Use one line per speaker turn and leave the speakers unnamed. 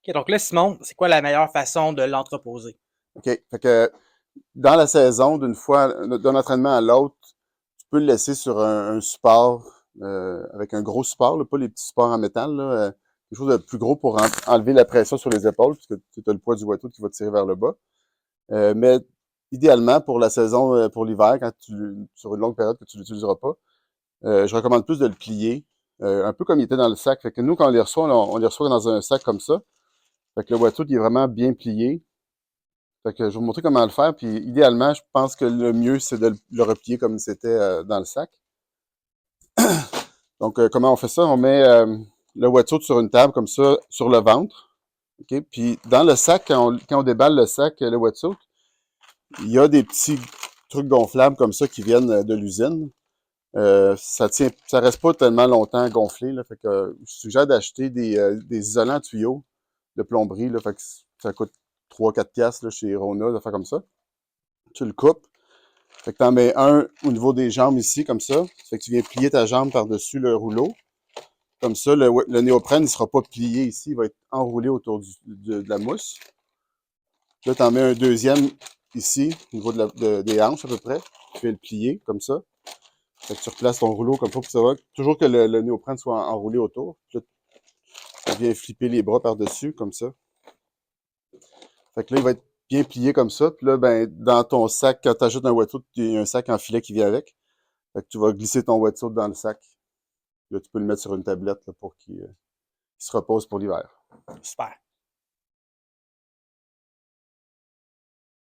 OK, donc là, Simon, c'est quoi la meilleure façon de l'entreposer?
OK. Fait que dans la saison, d'un entraînement à l'autre, tu peux le laisser sur un support avec un gros support, là, pas les petits supports en métal, là, quelque chose de plus gros pour enlever la pression sur les épaules, puisque tu as le poids du wetsuit qui va tirer vers le bas. Mais idéalement, pour la saison, pour l'hiver, sur une longue période que tu l'utiliseras pas, je recommande plus de le plier, un peu comme il était dans le sac. Fait que nous, quand on les reçoit, on les reçoit dans un sac comme ça. Fait que le wetsuit, il est vraiment bien plié. Fait que je vais vous montrer comment le faire. Puis idéalement, je pense que le mieux, c'est de le replier comme c'était dans le sac. Donc, comment on fait ça? On met le wetsuit sur une table comme ça, sur le ventre. OK? Puis dans le sac, quand on déballe le sac, le wetsuit, il y a des petits trucs gonflables comme ça qui viennent de l'usine. Ça reste pas tellement longtemps gonflé. Là, fait que je suggère d'acheter des isolants tuyaux de plomberie. Là, fait que ça coûte 3-4 piastres là, chez Rona, de faire comme ça. Tu le coupes. Fait que tu en mets un au niveau des jambes ici, comme ça. Fait que tu viens plier ta jambe par-dessus le rouleau. Comme ça, le néoprène ne sera pas plié ici, il va être enroulé autour de la mousse. Là, tu en mets un deuxième ici, au niveau des hanches à peu près. Tu fais le plier, comme ça. Fait que tu replaces ton rouleau comme ça pour savoir toujours que le néoprène soit enroulé autour. Puis là, tu viens flipper les bras par-dessus, comme ça. Fait que là, il va être bien plié comme ça. Puis là, ben, dans ton sac, quand tu ajoutes un wetsuit, il y a un sac en filet qui vient avec. Fait que tu vas glisser ton wetsuit dans le sac. Là, tu peux le mettre sur une tablette là, pour qu'il se repose pour l'hiver.
Super.